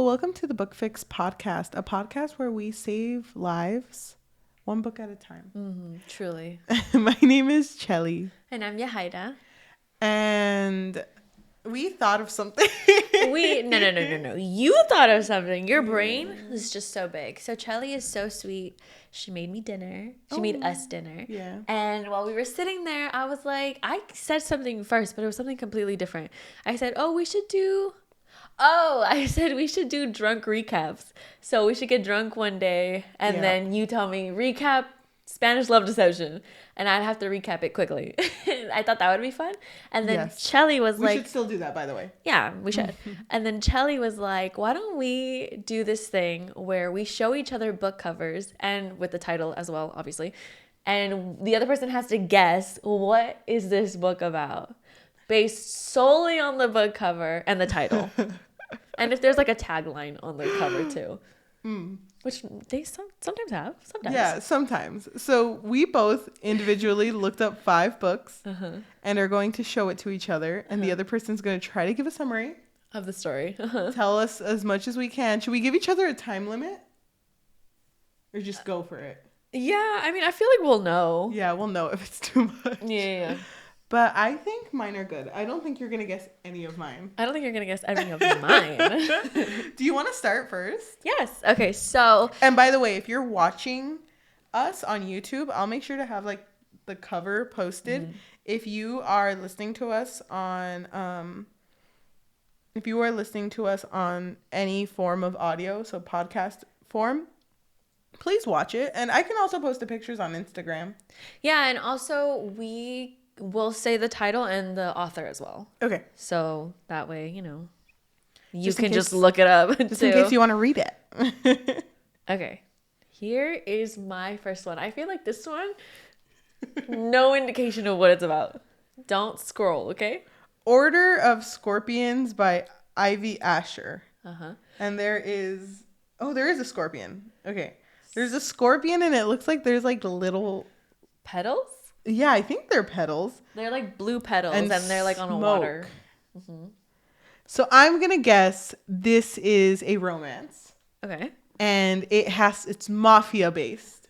welcome to the Book Fix podcast, a podcast where we save lives one book at a time. Truly. My name is Cheli. And I'm Yajaira. And we thought of something. No. You thought of something. Your brain is just so big. So Cheli is so sweet. She made me dinner. She made us dinner. Yeah. And while we were sitting there, I was like, I said something first, but it was something completely different. I said, we should do drunk recaps. So we should get drunk one day and then you tell me recap Spanish Love Deception, and I'd have to recap it quickly. I thought that would be fun. And then Cheli was like... We should still do that, by the way. Yeah, we should. And then Cheli was like, why don't we do this thing where we show each other book covers, and with the title as well, obviously, and the other person has to guess, what is this book about? Based solely on the book cover and the title. And if there's like a tagline on the cover too. Which they sometimes have. Sometimes. Yeah, sometimes. So we both individually looked up 5 books and are going to show it to each other. And the other person's going to try to give a summary. Of the story. Tell us as much as we can. Should we give each other a time limit? Or just go for it? Yeah, I mean, I feel like we'll know. Yeah, we'll know if it's too much. Yeah. But I think mine are good. I don't think you're going to guess any of mine. I don't think you're going to guess any of mine. Do you want to start first? Yes. Okay, so... And by the way, if you're watching us on YouTube, I'll make sure to have like the cover posted. If you are listening to us on... if you are listening to us on any form of audio, so podcast form, please watch it. And I can also post the pictures on Instagram. Yeah, and also we'll say the title and the author as well. Okay. So that way, you can just look it up. Just in case you want to read it. Okay. Here is my first one. I feel like this one, no indication of what it's about. Don't scroll, okay? Order of Scorpions by Ivy Asher. And there is a scorpion. Okay. There's a scorpion and it looks like there's like little petals? Yeah, I think they're petals. They're like blue petals and they're like on a water. So I'm going to guess this is a romance. Okay. And it's mafia based.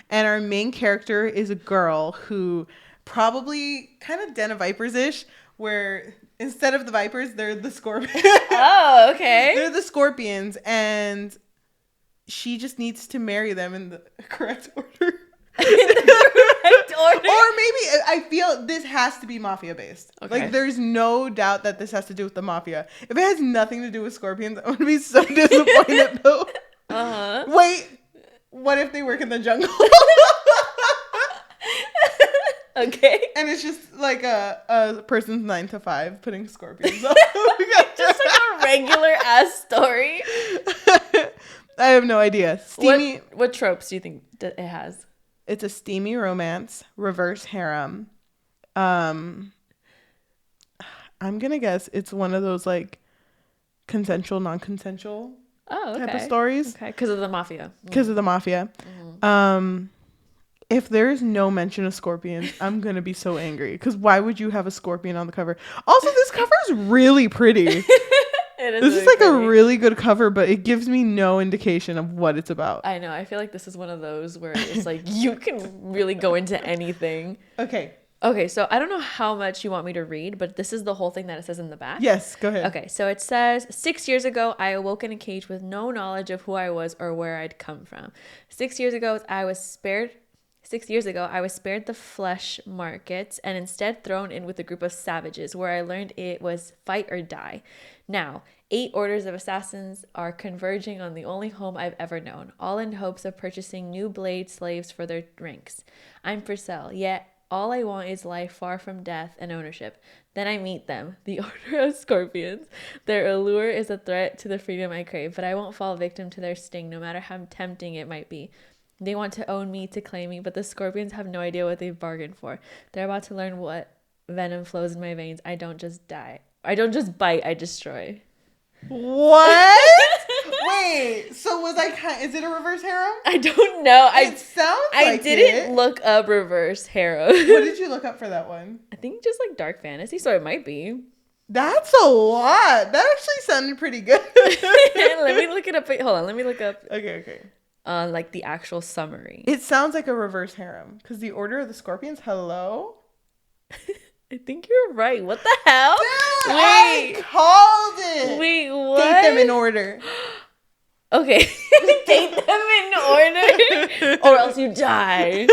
And our main character is a girl who probably kind of Den of Vipers-ish, where instead of the vipers, they're the scorpions. Oh, okay. They're the scorpions, and she just needs to marry them in the correct order. Or maybe I feel this has to be mafia based. Okay. Like there's no doubt that this has to do with the mafia. If it has nothing to do with scorpions, I'm gonna be so disappointed though. Wait, what if they work in the jungle? Okay. And it's just like a person's 9 to 5 putting scorpions on. Just like a regular ass story. I have no idea. Steamy. What tropes do you think it has? It's a steamy romance, reverse harem. I'm gonna guess it's one of those like consensual, non-consensual type of stories. Okay, because of the mafia. If there's no mention of scorpions, I'm gonna be so angry. Because why would you have a scorpion on the cover? Also, this cover is really pretty. This is like a really good cover, but it gives me no indication of what it's about. I know. I feel like this is one of those where it's like you can really go into anything. Okay, so I don't know how much you want me to read, but this is the whole thing that it says in the back. Yes, go ahead. Okay, so it says, 6 years ago, I awoke in a cage with no knowledge of who I was or where I'd come from. 6 years ago, I was spared the flesh markets and instead thrown in with a group of savages where I learned it was fight or die. Now, 8 orders of assassins are converging on the only home I've ever known, all in hopes of purchasing new blade slaves for their ranks. I'm for sale, yet all I want is life far from death and ownership. Then I meet them, the Order of Scorpions. Their allure is a threat to the freedom I crave, but I won't fall victim to their sting, no matter how tempting it might be. They want to own me, to claim me, but the scorpions have no idea what they've bargained for. They're about to learn what venom flows in my veins. I don't just bite, I destroy. What? Wait, so is it a reverse harem? I don't know. It sounds like I didn't look up reverse harem. What did you look up for that one? I think just like dark fantasy, so it might be. That's a lot. That actually sounded pretty good. Let me look it up. Wait, hold on. Let me look up Okay. like the actual summary. It sounds like a reverse harem because the Order of the Scorpions. Hello. I think you're right. What the hell? Dude, Wait. I called it. Wait, what? Date them in order. Okay. Date them in order or else you die.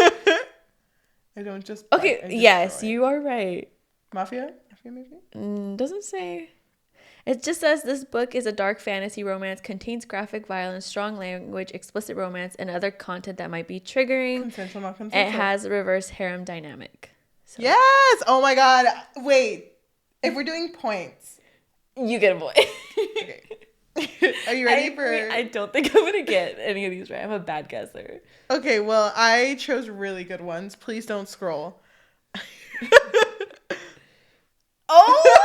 I don't just. Okay, I yes, you are right. Mafia maybe? Doesn't say. It just says this book is a dark fantasy romance, contains graphic violence, strong language, explicit romance, and other content that might be triggering. Consensual, not consensual. It has a reverse harem dynamic. So. Yes! Oh my god. Wait. If we're doing points. You get a point. Okay. Are you ready for... I don't think I'm going to get any of these right. I'm a bad guesser. Okay, well, I chose really good ones. Please don't scroll. Oh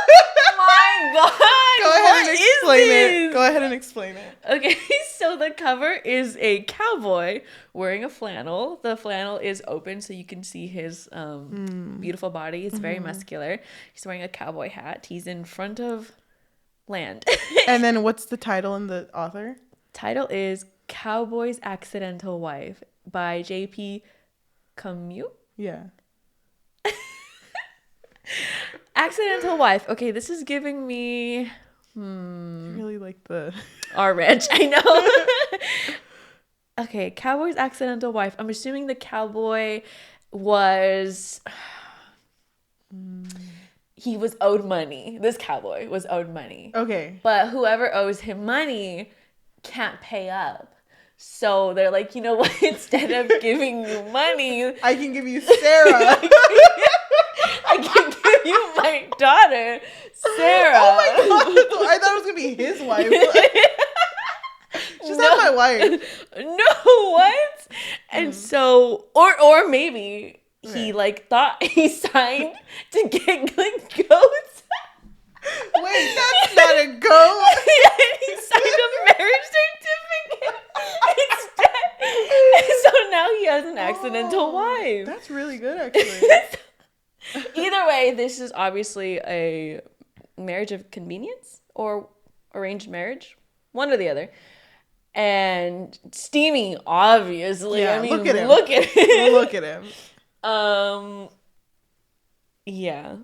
my god! Go ahead and explain it. Go ahead and explain it. Okay, so the cover is a cowboy wearing a flannel. The flannel is open so you can see his beautiful body. It's very muscular. He's wearing a cowboy hat. He's in front of land. And then what's the title and the author? Title is Cowboy's Accidental Wife by J.P. Camus? Yeah. Accidental Wife. Okay, this is giving me I really like the Our Ranch. I know. Okay, Cowboy's Accidental Wife. I'm assuming the cowboy was he was owed money. This cowboy was owed money. Okay. But whoever owes him money can't pay up. So they're like, you know what? Instead of giving you money, I can give you Sarah. I can give you my daughter, Sarah. Oh my god. I thought it was going to be his wife. She's not my wife. No, what? And so, or maybe he like thought he signed to get like goats. Wait, that's not a goat. And he signed a marriage certificate instead. So now he has an accidental wife. That's really good, actually. Either way, this is obviously a marriage of convenience or arranged marriage. One or the other. And steamy, obviously. Yeah, I mean, look at him. Look at him. Look at him. Yeah.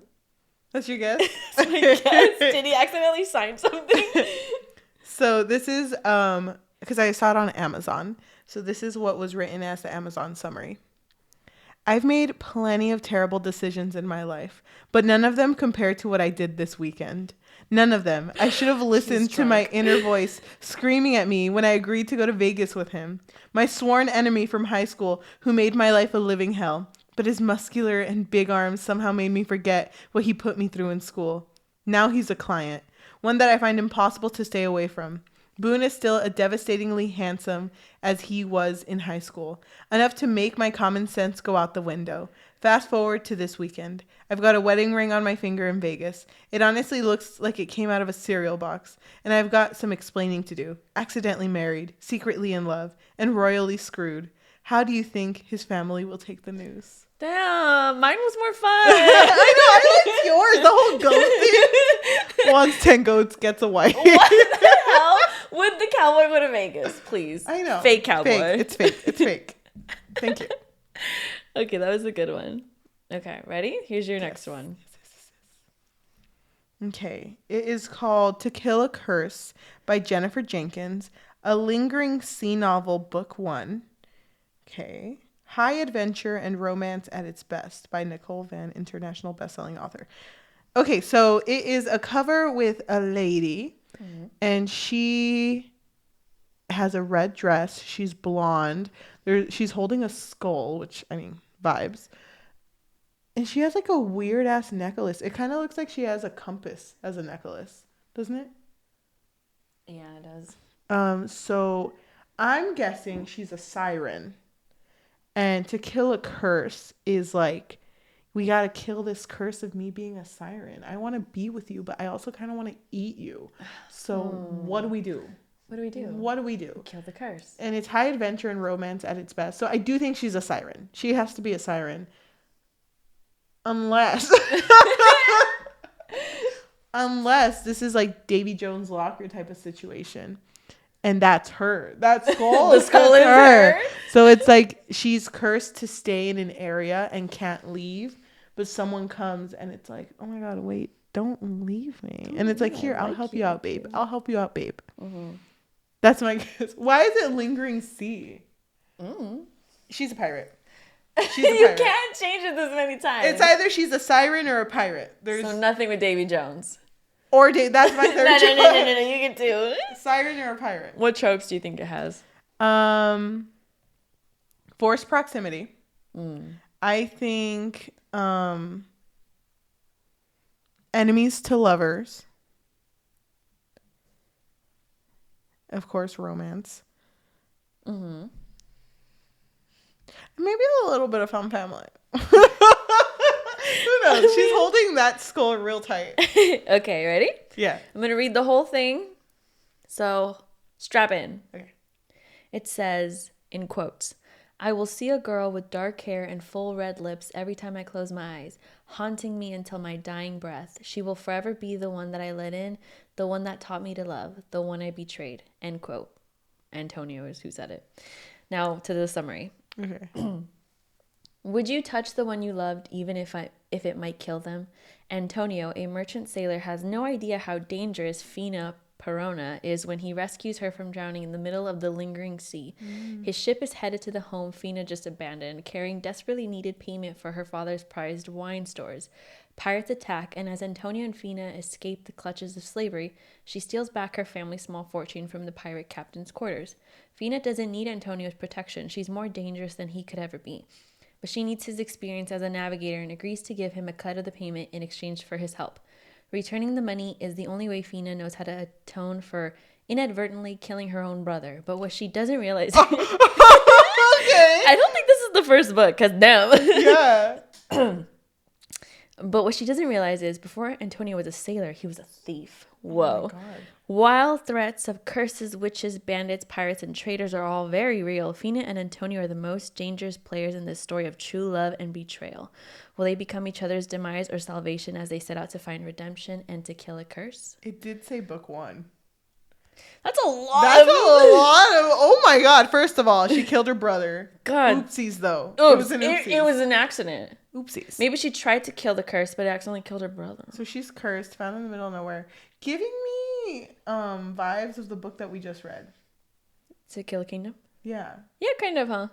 That's your guess? That's my guess. Did he accidentally sign something? So this is, because I saw it on Amazon. So this is what was written as the Amazon summary. I've made plenty of terrible decisions in my life, but none of them compare to what I did this weekend. None of them. I should have listened to my inner voice screaming at me when I agreed to go to Vegas with him. My sworn enemy from high school who made my life a living hell. But his muscular and big arms somehow made me forget what he put me through in school. Now he's a client, one that I find impossible to stay away from. Boone is still as devastatingly handsome as he was in high school, enough to make my common sense go out the window. Fast forward to this weekend. I've got a wedding ring on my finger in Vegas. It honestly looks like it came out of a cereal box, and I've got some explaining to do. Accidentally married, secretly in love, and royally screwed. How do you think his family will take the news? Damn, mine was more fun. I liked yours, the whole goat thing. Wants 10 goats, gets a wife. What the hell would the cowboy go to Vegas, please? I know. Fake cowboy. Fake. It's fake. It's fake. Thank you. Okay, that was a good one. Okay, ready? Here's your next one. Okay. It is called To Kill a Curse by Jennifer Jenkins, a lingering sea novel, book 1. Okay. High Adventure and Romance at Its Best by Nicole Van, international bestselling author. Okay, so it is a cover with a lady, and she has a red dress. She's blonde. She's holding a skull, which, I mean, vibes. And she has like a weird ass necklace. It kind of looks like she has a compass as a necklace, doesn't it? Yeah, it does. So I'm guessing she's a siren. And to kill a curse is like, we got to kill this curse of me being a siren. I want to be with you, but I also kind of want to eat you. So what do we do? What do we do? What do we do? Kill the curse. And it's high adventure and romance at its best. So I do think she's a siren. She has to be a siren. Unless Unless this is like Davy Jones' locker type of situation. And that's her. That skull, The skull is her. So it's like she's cursed to stay in an area and can't leave. But someone comes and it's like, oh my God, wait, don't leave me. And it's like, here, I'll help you out, babe. I'll help you out, babe. Mm-hmm. That's my guess. Why is it lingering sea? She's a pirate. She's a pirate. You can't change it this many times. It's either she's a siren or a pirate. So nothing with Davy Jones. Or that's my third choice. No, you can do siren or a pirate. What tropes do you think it has? Forced proximity. I think enemies to lovers. Of course, romance. Maybe a little bit of fun family. Who knows? She's holding that skull real tight. Okay, ready? Yeah. I'm going to read the whole thing. So, strap in. Okay. It says, in quotes, I will see a girl with dark hair and full red lips every time I close my eyes, haunting me until my dying breath. She will forever be the one that I let in, the one that taught me to love, the one I betrayed. End quote. Antonio is who said it. Now, to the summary. Okay. Would you touch the one you loved even if it might kill them? Antonio, a merchant sailor, has no idea how dangerous Fina Perona is when he rescues her from drowning in the middle of the lingering sea. His ship is headed to the home Fina just abandoned, carrying desperately needed payment for her father's prized wine stores. Pirates attack, and as Antonio and Fina escape the clutches of slavery, she steals back her family's small fortune from the pirate captain's quarters. Fina doesn't need Antonio's protection. She's more dangerous than he could ever be. But she needs his experience as a navigator and agrees to give him a cut of the payment in exchange for his help. Returning the money is the only way Fina knows how to atone for inadvertently killing her own brother. But what she doesn't realize... Okay. I don't think this is the first book, because damn. Yeah. But what she doesn't realize is before Antonio was a sailor, he was a thief. Whoa. Oh my God. While threats of curses, witches, bandits, pirates, and traitors are all very real, Fina and Antonio are the most dangerous players in this story of true love and betrayal. Will they become each other's demise or salvation as they set out to find redemption and to kill a curse? It did say book 1. That's a lot. That's a lot of... Oh my God. First of all, she killed her brother. God. Oopsies, though. Oops. It was an oopsies. It was an accident. Oopsies. Maybe she tried to kill the curse, but accidentally killed her brother. So she's cursed, found in the middle of nowhere. Giving me vibes of the book that we just read. To Kill a Kingdom? Yeah. Yeah, kind of, huh?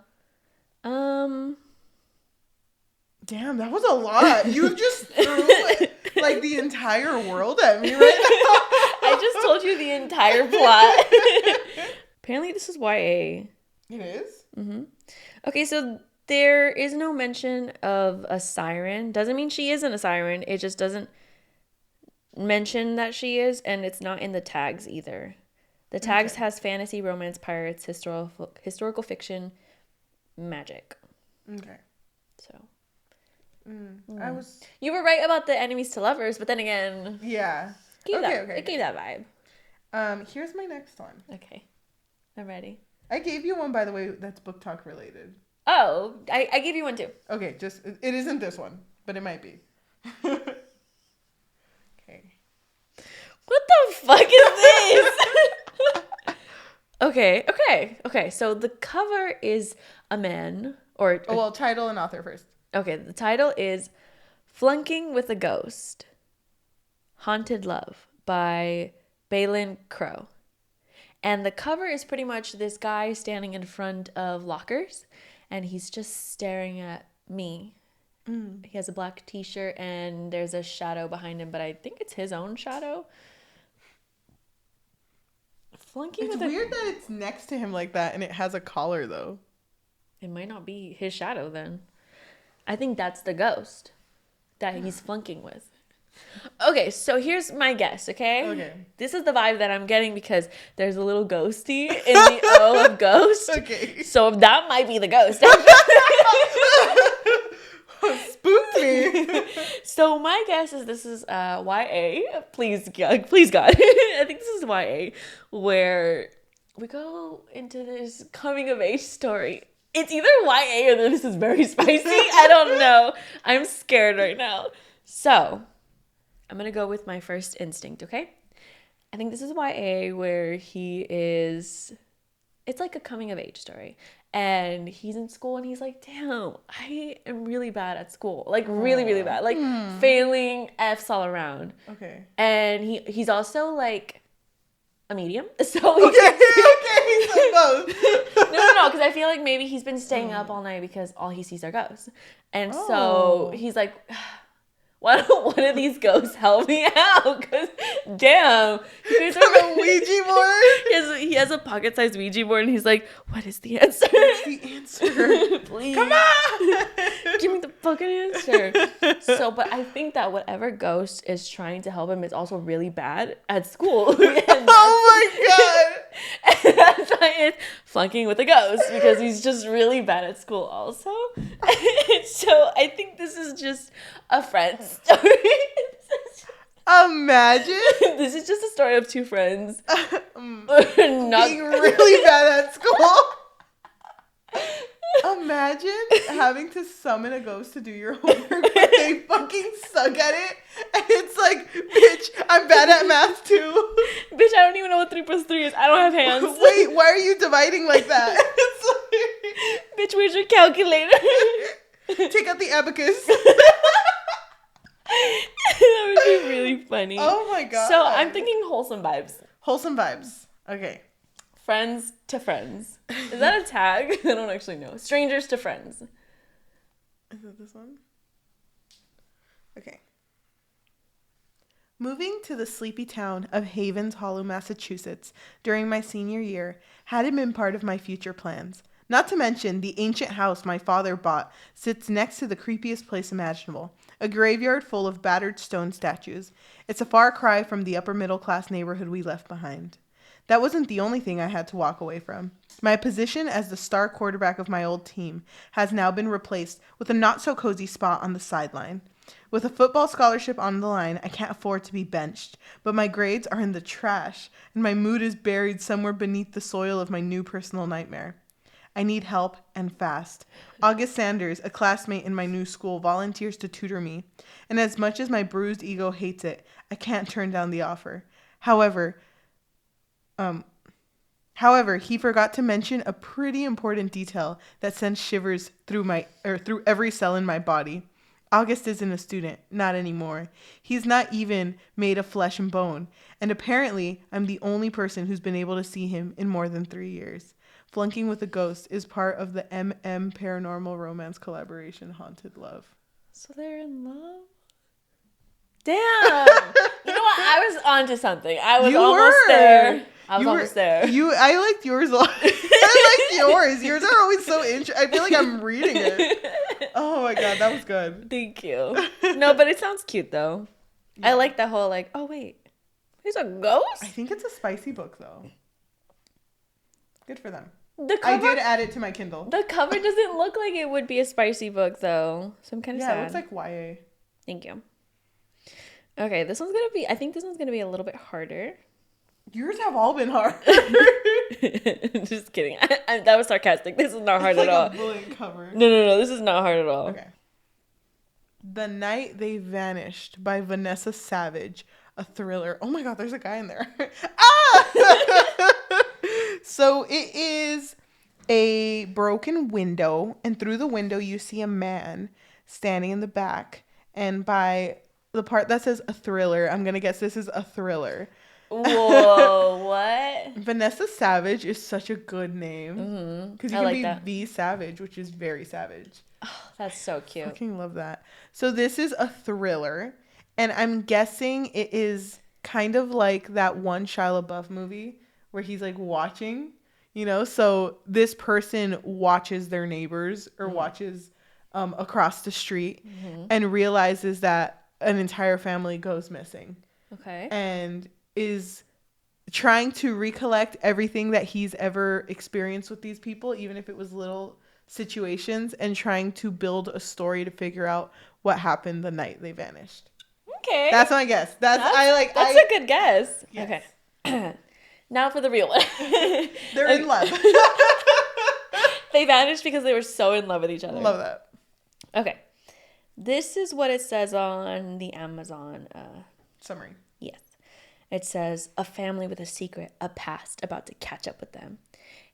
Damn, that was a lot. You just threw like the entire world at me right now. I just told you the entire plot. Apparently this is YA. It is? Mm-hmm. Okay, so there is no mention of a siren. Doesn't mean she isn't a siren. It just doesn't mention that she is, and it's not in the tags either. The tags has fantasy, romance, pirates, historical fiction, magic. Okay. So... You were right about the enemies to lovers, but then again... Yeah. It gave that vibe. Here's my next one. Okay. I'm ready. I gave you one, by the way, that's book talk related. Oh, I gave you one too. Okay, it isn't this one, but it might be. Okay. What the fuck is this? Okay. So the cover is a man, or... Oh, well, title and author first. Okay, the title is Flunking with a Ghost, Haunted Love by Balin Crow. And the cover is pretty much this guy standing in front of lockers, and he's just staring at me. He has a black t-shirt, and there's a shadow behind him, but I think it's his own shadow. It's weird that it's next to him like that, and it has a collar, though. It might not be his shadow, then. I think that's the ghost that he's flunking with. Okay, so here's my guess, okay? Okay. This is the vibe that I'm getting because there's a little ghosty in the O of ghost. Okay. So that might be the ghost. Spooked me. So my guess is this is YA. Please God. I think this is YA where we go into this coming of age story. It's either YA or this is very spicy. I don't know. I'm scared right now. So, I'm going to go with my first instinct, okay? I think this is YA where it's like a coming of age story. And he's in school and he's like, damn, I am really bad at school. Like, really, really bad. Like, failing F's all around. Okay. And he's also, like, a medium. So okay, he's like both. No, because I feel like maybe he's been staying up all night because all he sees are ghosts. And so he's like, why don't one of these ghosts help me out? Because, damn. You guys are a Ouija board? He has a pocket-sized Ouija board, and he's like, what is the answer? What's the answer? Please. Come on! Give me the fucking answer. So, but I think that whatever ghost is trying to help him is also really bad at school. Oh my god! And that's why it's flunking with a ghost, because he's just really bad at school also. So I think this is just a friend story. Imagine. This is just a story of two friends being really bad at school. Imagine having to summon a ghost to do your homework, but they fucking suck at it. And it's like, bitch, I'm bad at math too. Bitch, I don't even know what 3 + 3 is. I don't have hands. Wait, why are you dividing like that? It's like, bitch, where's your calculator? Take out the abacus. That would be really funny. Oh my god. So I'm thinking wholesome vibes. Wholesome vibes. Okay. Friends to friends. Is that a tag? I don't actually know. Strangers to friends. Is it this one? Okay. Moving to the sleepy town of Havens Hollow, Massachusetts during my senior year hadn't been part of my future plans. Not to mention, the ancient house my father bought sits next to the creepiest place imaginable, a graveyard full of battered stone statues. It's a far cry from the upper middle class neighborhood we left behind. That wasn't the only thing I had to walk away from. My position as the star quarterback of my old team has now been replaced with a not-so-cozy spot on the sideline. With a football scholarship on the line, I can't afford to be benched, but my grades are in the trash, and my mood is buried somewhere beneath the soil of my new personal nightmare. I need help, and fast. August Sanders, a classmate in my new school, volunteers to tutor me, and as much as my bruised ego hates it, I can't turn down the offer. However, he forgot to mention a pretty important detail that sends shivers through every cell in my body. August isn't a student, not anymore. He's not even made of flesh and bone, and apparently I'm the only person who's been able to see him in more than 3 years. Flunking with a Ghost is part of the MM Paranormal Romance collaboration Haunted Love. So they're in love? Damn! You know what? I was onto something. I was almost there. I liked yours a lot. I liked yours. Yours are always so interesting. I feel like I'm reading it. Oh my god, that was good. Thank you. No, but it sounds cute though. Yeah. I like the whole like, oh wait, there's a ghost? I think it's a spicy book though. Good for them. I did add it to my Kindle. The cover doesn't look like it would be a spicy book though. So I'm kind of sad. Yeah, it looks like YA. Thank you. Okay, I think this one's gonna be a little bit harder. Yours have all been hard. Just kidding. That was sarcastic. This is not hard at all. It's like a bullet cover. No. This is not hard at all. Okay. The Night They Vanished by Vanessa Savage. A thriller. Oh my god, there's a guy in there. Ah! So it is a broken window, and through the window you see a man standing in the back. And by the part that says a thriller, I'm going to guess this is a thriller. Whoa, what? Vanessa Savage is such a good name. Because you can be that. V Savage, which is very savage. Oh, that's so cute. I fucking love that. So this is a thriller, and I'm guessing it is kind of like that one Shia LaBeouf movie where he's like watching, you know? So this person watches their neighbors or watches across the street and realizes that an entire family goes missing. Okay. And is trying to recollect everything that he's ever experienced with these people, even if it was little situations, and trying to build a story to figure out what happened the night they vanished. Okay. That's my guess. That's a good guess. Yes. Okay. Now for the real one. They're in love. They vanished because they were so in love with each other. Love that. Okay. This is what it says on the Amazon Summary. Yes. It says, a family with a secret, a past about to catch up with them.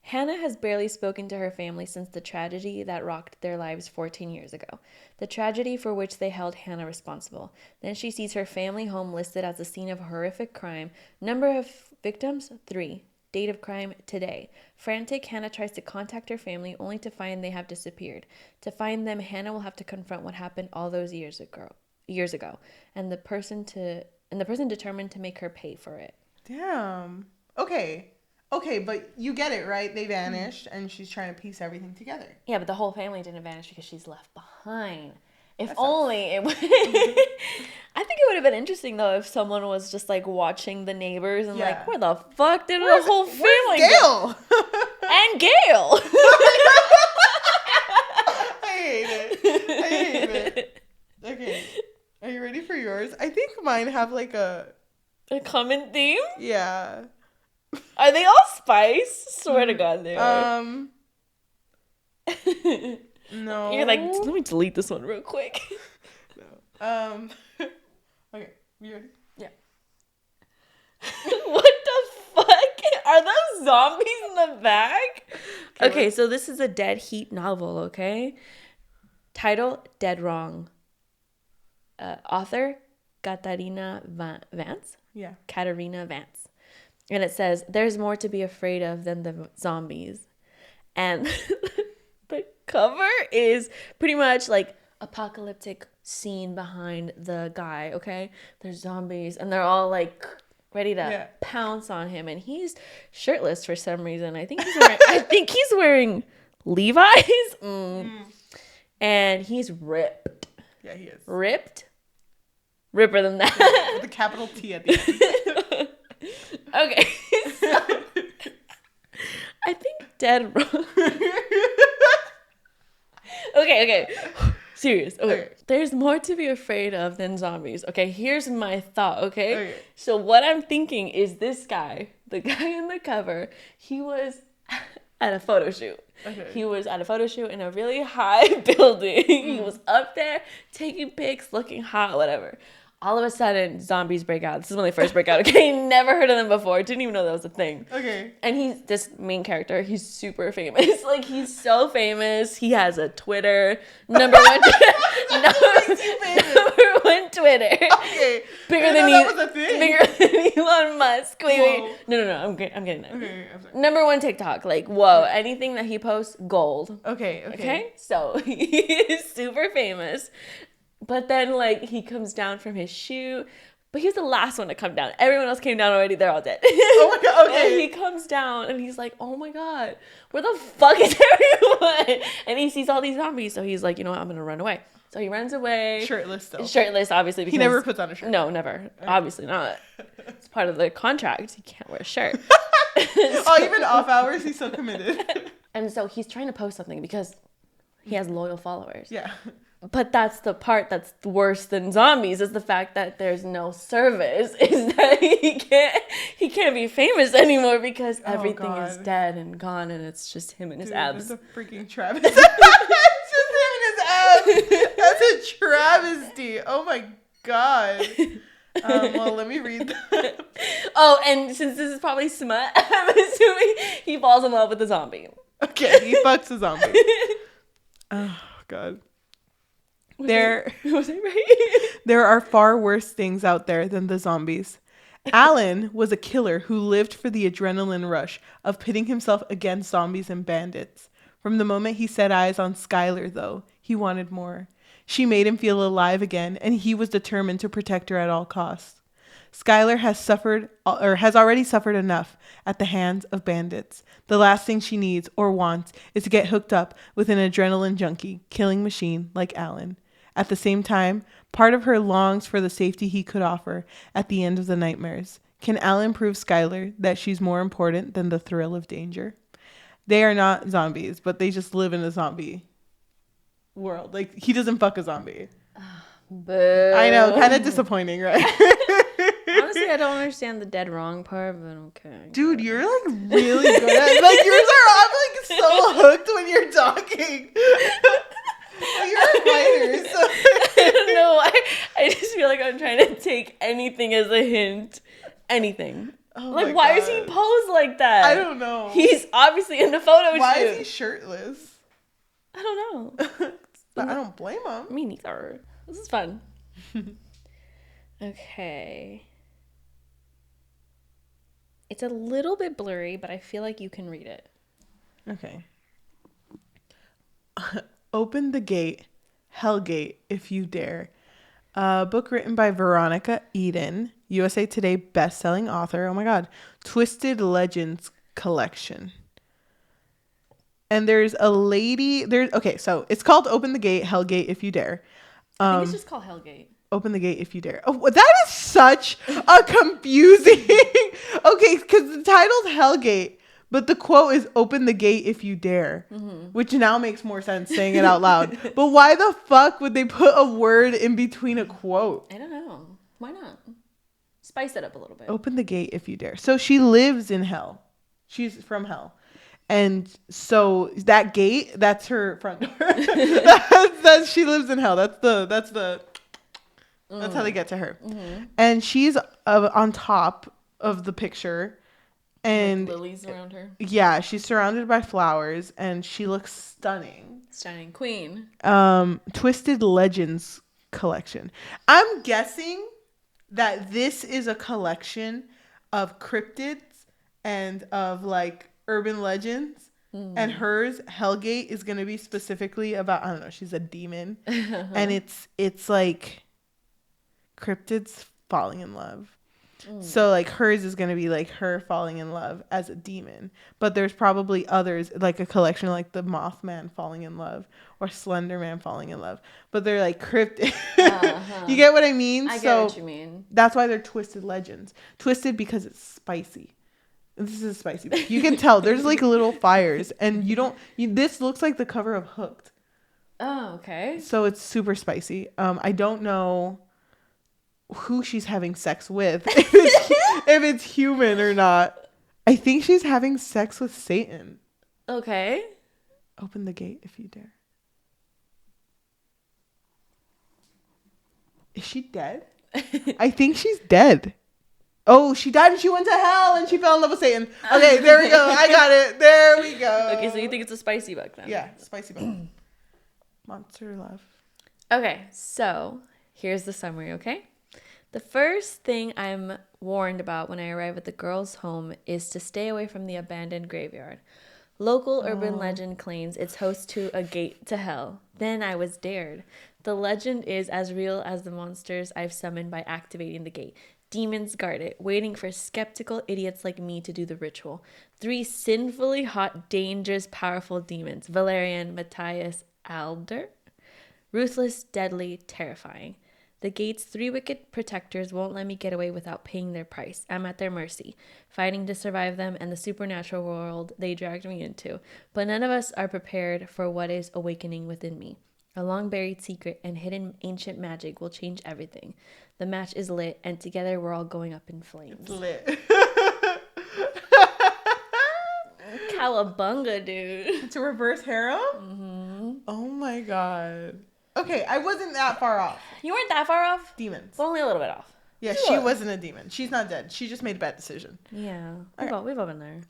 Hannah has barely spoken to her family since the tragedy that rocked their lives 14 years ago. The tragedy for which they held Hannah responsible. Then she sees her family home listed as the scene of a horrific crime. Number of victims? 3. Date of crime? Today. Frantic, Hannah tries to contact her family only to find they have disappeared. To find them, Hannah will have to confront what happened all those years ago, and the person determined to make her pay for it. Damn. Okay, but you get it, right? They vanished, and she's trying to piece everything together. Yeah, but the whole family didn't vanish because she's left behind. If That's only it would. I think it would have been interesting though if someone was just like watching the neighbors and like, where the fuck did the whole family go? And Gail. I hate it. Okay, are you ready for yours? I think mine have like a common theme. Yeah. Are they all spice? Swear to God, they are. No. You're like, let me delete this one real quick. No. Okay, you ready? Yeah. What the fuck? Are those zombies in the back? Okay, so this is a Dead Heat novel, okay? Title, Dead Wrong. Author, Katarina Vance? Yeah. Katarina Vance. And it says, there's more to be afraid of than the zombies. And the cover is pretty much like apocalyptic scene behind the guy, okay? There's zombies and they're all like ready to pounce on him, and he's shirtless for some reason. I think he's wearing Levi's. And he's ripped. Yeah, he is. Ripped? Ripper than that. With a capital T at the end. Okay. So, I think Dead Wrong. Okay. Serious. Okay. There's more to be afraid of than zombies. Okay, here's my thought, okay? So what I'm thinking is this guy, the guy in the cover, he was at a photo shoot. Okay. He was at a photo shoot in a really high building. He was up there taking pics, looking hot, whatever. All of a sudden, zombies break out. This is when they first break out. Okay, never heard of them before. Didn't even know that was a thing. Okay. And he's this main character. He's super famous. Like, he's so famous. He has a Twitter. Number one Twitter. Okay. Bigger than Elon Musk. Wait. No. I'm getting there. Okay. Number one TikTok. Like, whoa. Anything that he posts, gold. Okay. So he is super famous. But then, like, he comes down from his shoot. But he was the last one to come down. Everyone else came down already. They're all dead. Oh, my God. Okay. And he comes down, and he's like, oh, my God. Where the fuck is everyone? And he sees all these zombies. So he's like, you know what? I'm going to run away. So he runs away. Shirtless, still. Shirtless, obviously. Because he never puts on a shirt. No, never. Okay. Obviously not. It's part of the contract. He can't wear a shirt. Even off hours, he's so committed. And so he's trying to post something because he has loyal followers. Yeah. But that's the part that's worse than zombies, is the fact that there's no service, is that he can't be famous anymore because everything is dead and gone, and it's just him and his abs. That's a freaking travesty. It's just him and his abs. That's a travesty. Oh my God. Well, let me read that. Oh, and since this is probably smut, I'm assuming he falls in love with the zombie. Okay, he fucks a zombie. Oh God. Was I right? There are far worse things out there than the zombies. Alan was a killer who lived for the adrenaline rush of pitting himself against zombies and bandits. From the moment he set eyes on Skylar, though, he wanted more. She made him feel alive again, and he was determined to protect her at all costs. Skylar has already suffered enough at the hands of bandits. The last thing she needs or wants is to get hooked up with an adrenaline junkie, killing machine like Alan. At the same time, part of her longs for the safety he could offer at the end of the nightmares. Can Alan prove Skylar that she's more important than the thrill of danger? They are not zombies, but they just live in a zombie world. Like, he doesn't fuck a zombie. Boo. I know, kind of disappointing, right? Honestly, I don't understand the dead wrong part, but okay. Dude, you're like really good at it. Like, yours are, I'm like so hooked when you're talking. You're a writer, so I don't know why. I just feel like I'm trying to take anything as a hint. Anything. Oh like, why is he posed like that? I don't know. He's obviously in the photo shoot. Why is he shirtless? I don't know. But I don't blame him. Me neither. This is fun. Okay. It's a little bit blurry, but I feel like you can read it. Okay. Open the gate, Hellgate, if you dare. A book written by Veronica Eden, USA Today best-selling author. Oh my God. Twisted Legends collection. And there's a lady, okay, so it's called Open the Gate, Hellgate, if you dare. I think it's just called Hellgate. Open the gate if you dare. Oh, that is such a confusing. Okay, because the title's Hellgate, but the quote is "Open the gate if you dare," which now makes more sense saying it out loud. But why the fuck would they put a word in between a quote? I don't know. Why not? Spice it up a little bit. Open the gate if you dare. So she lives in hell. She's from hell. And so that gate, that's her front door. that's she lives in hell. That's how they get to her. And she's on top of the picture, and like lilies around her. Yeah, she's surrounded by flowers, and she looks stunning. Stunning queen. Twisted Legends collection. I'm guessing that this is a collection of cryptids and of like urban legends. And hers, Hellgate, is going to be specifically about, I don't know, she's a demon. And it's like cryptids falling in love. So like hers is going to be like her falling in love as a demon. But there's probably others, like a collection like the Mothman falling in love or Slender Man falling in love. But they're like cryptid. You get what I mean? I get what you mean. That's why they're Twisted Legends. Twisted because it's spicy. This is a spicy book. You can tell there's like little fires, and this looks like the cover of Hooked. Oh, okay. So it's super spicy. I don't know who she's having sex with, if it's human or not. I think she's having sex with Satan. Okay. Open the gate if you dare. Is she dead? I think she's dead. Oh, she died and she went to hell and she fell in love with Satan. Okay, there we go. I got it. There we go. Okay, so you think it's a spicy book then? Yeah, spicy book. Monster love. Okay, so here's the summary, okay? The first thing I'm warned about when I arrive at the girls' home is to stay away from the abandoned graveyard. Local urban legend claims it's host to a gate to hell. Then I was dared. The legend is as real as the monsters I've summoned by activating the gate. Demons guard it, waiting for skeptical idiots like me to do the ritual. 3 sinfully hot, dangerous, powerful demons. Valerian, Matthias, Alder. Ruthless, deadly, terrifying. The gate's 3 wicked protectors won't let me get away without paying their price. I'm at their mercy, fighting to survive them and the supernatural world they dragged me into. But none of us are prepared for what is awakening within me. A long-buried secret and hidden ancient magic will change everything. The match is lit, and together we're all going up in flames. It's lit. Cowabunga, dude. It's a reverse harem? Mm-hmm. Oh my god. Okay, I wasn't that far off. You weren't that far off? Demons. Only a little bit off. Yeah, she wasn't a demon. She's not dead. She just made a bad decision. Yeah. Okay. We've all been there.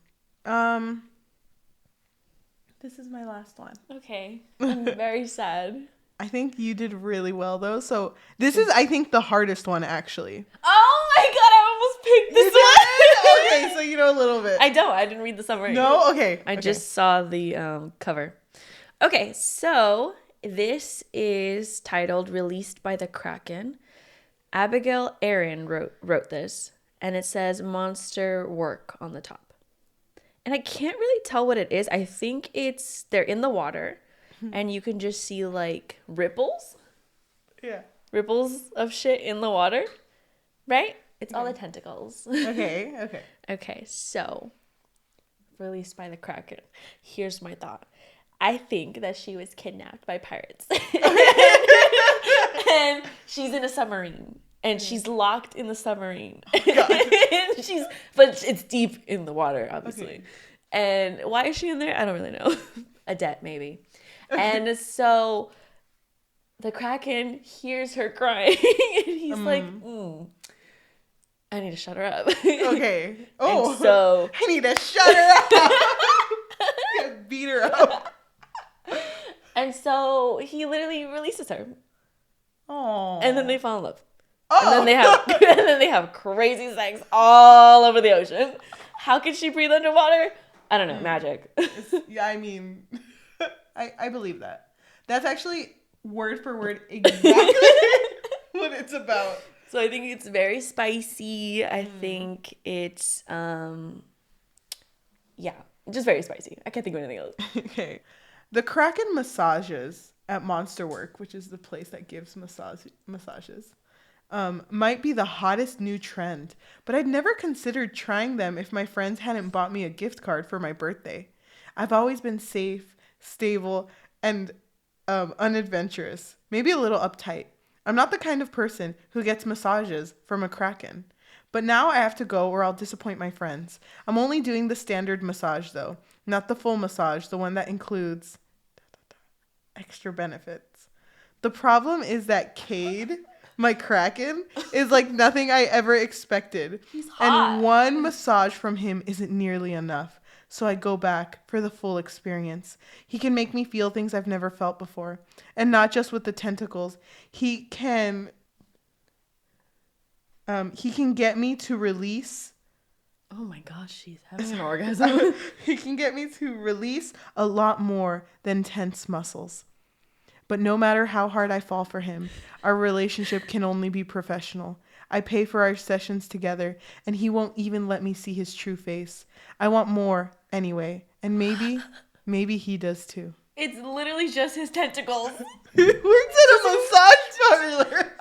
This is my last one. Okay. I'm very sad. I think you did really well, though. So this is, I think, the hardest one, actually. Oh my god, I almost picked this one. Okay, so you know a little bit. I don't. I didn't read the summary. No? Okay. I just saw the cover. Okay, so this is titled Released by the Kraken. Abigail Aaron wrote this, and it says Monster Work on the top. And I can't really tell what it is. I think they're in the water, and you can just see like ripples. Yeah. Ripples of shit in the water, right? It's all the tentacles. Okay. Okay, so Released by the Kraken. Here's my thought. I think that she was kidnapped by pirates. And she's in a submarine. And she's locked in the submarine. Oh, but it's deep in the water, obviously. Okay. And why is she in there? I don't really know. A debt, maybe. Okay. And so the Kraken hears her crying and he's like, I need to shut her up. Okay. Oh, and so I need to shut her up. Beat her up. And so he literally releases her. Oh. And then they fall in love. Oh. And then they have crazy sex all over the ocean. How can she breathe underwater? I don't know. Magic. Yeah, I mean, I believe that. That's actually word for word exactly what it's about. So I think it's very spicy. I think it's just very spicy. I can't think of anything else. Okay. The Kraken massages at Monster Work, which is the place that gives massages, might be the hottest new trend, but I'd never considered trying them if my friends hadn't bought me a gift card for my birthday. I've always been safe, stable, and unadventurous, maybe a little uptight. I'm not the kind of person who gets massages from a Kraken. But now I have to go or I'll disappoint my friends. I'm only doing the standard massage though, not the full massage, the one that includes extra benefits. The problem is that Cade, my Kraken, is like nothing I ever expected. He's hot. And one massage from him isn't nearly enough. So I go back for the full experience. He can make me feel things I've never felt before. And not just with the tentacles. He can get me to release. Oh my gosh, she's having an orgasm. He can get me to release a lot more than tense muscles. But no matter how hard I fall for him, our relationship can only be professional. I pay for our sessions together, and he won't even let me see his true face. I want more anyway, and maybe he does too. It's literally just his tentacles. We did a massage parlor.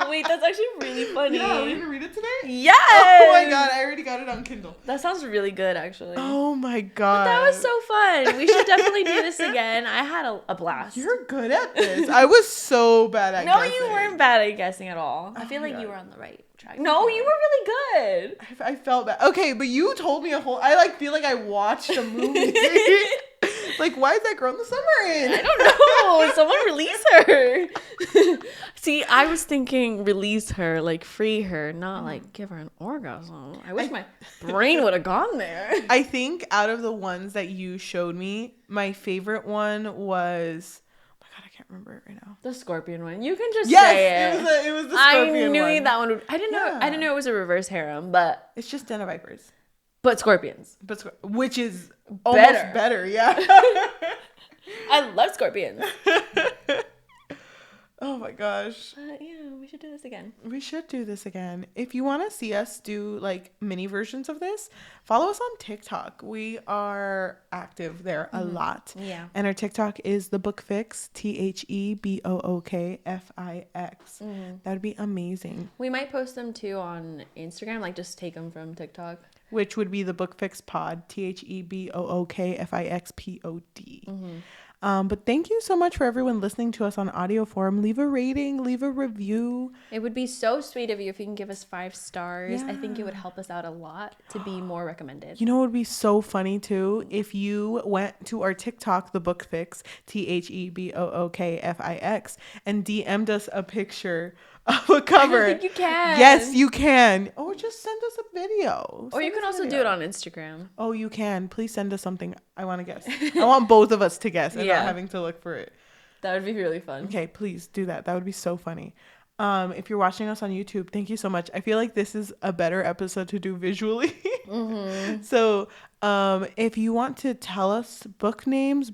Wait, that's actually really funny. Yeah, are we gonna read it today? Yes! Oh my god, I already got it on Kindle. That sounds really good, actually. Oh my god. But that was so fun. We should definitely do this again. I had a blast. You're good at this. I was so bad at guessing. No, you weren't bad at guessing at all. I feel like you were on the right track. No, you were really good. I felt bad. Okay, but you told me I feel like I watched a movie. Like, why is that girl in the submarine? I don't know. Someone release her. See, I was thinking release her, like free her, not like give her an orgasm. I wish my brain would have gone there. I think out of the ones that you showed me, my favorite one was... Oh my god, I can't remember it right now. The scorpion one. You can just say it. It was the scorpion I knew one. that one. I didn't know it was a reverse harem, but it's just den of vipers. But scorpions. Which is almost better, yeah. I love scorpions. Oh my gosh. Yeah, we should do this again. We should do this again. If you want to see us do like mini versions of this, follow us on TikTok. We are active there a lot. Yeah. And our TikTok is the Book Fix, THEBOOKFIX. That would be amazing. We might post them too on Instagram, like just take them from TikTok. Which would be the Book Fix Pod, THEBOOKFIXPOD. But thank you so much for everyone listening to us on audio form. Leave a rating, leave a review. It would be so sweet of you if you can give us 5 stars. Yeah. I think it would help us out a lot to be more recommended. You know what would be so funny too? If you went to our TikTok, the Book Fix, THEBOOKFIX, and DM'd us a picture of a cover. I don't think you can. Yes, you can. Or just send us a video. Or you can also do it on Instagram. Oh, you can. Please send us something. I want to guess. I want both of us to guess and not having to look for it. That would be really fun. Okay, please do that. That would be so funny. If you're watching us on YouTube, thank you so much. I feel like this is a better episode to do visually. So if you want to tell us book names,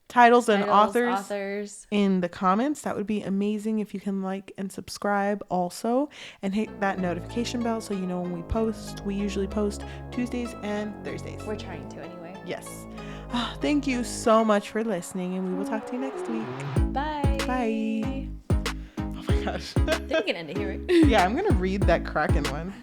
titles and authors in the comments, that would be amazing. If you can like and subscribe also, and hit that notification bell so you know when we post. We usually post Tuesdays and Thursdays. We're trying to anyway. Yes. Thank you so much for listening, and we will talk to you next week. Bye. Oh my gosh. I think we can end it here, right? Yeah, I'm gonna read that Kraken one.